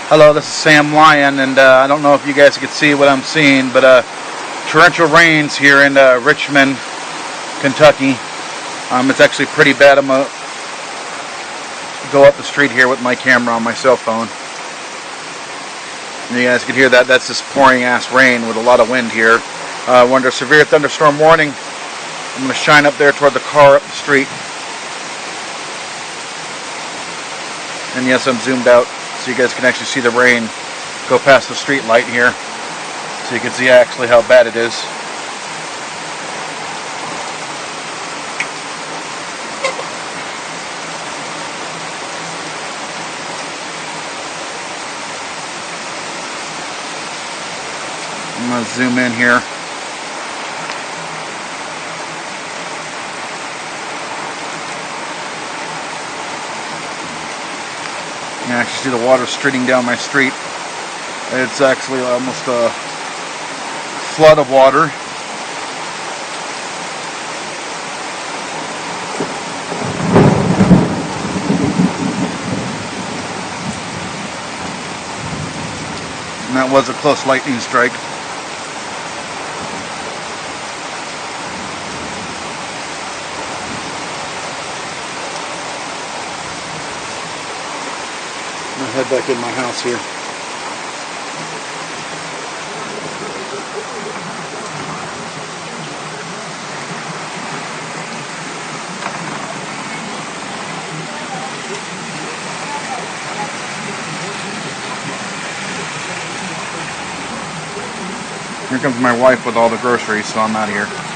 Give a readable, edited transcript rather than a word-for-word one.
Hello, this is Sam Lyon, and I don't know if you guys can see what I'm seeing, but torrential rains here in Richmond, Kentucky. It's actually pretty bad. I'm going to go up the street here with my camera on my cell phone. And you guys can hear that. That's just pouring ass rain with a lot of wind here. We're under severe thunderstorm warning. I'm going to shine up there toward the car up the street. And yes, I'm zoomed out so you guys can actually see the rain go past the street light here. So you can see actually how bad it is. I'm going to zoom in here. You can actually see the water streaming down my street. It's actually almost a flood of water. And that was a close lightning strike. I'm going to head back in my house here. Here comes my wife with all the groceries, so I'm out of here.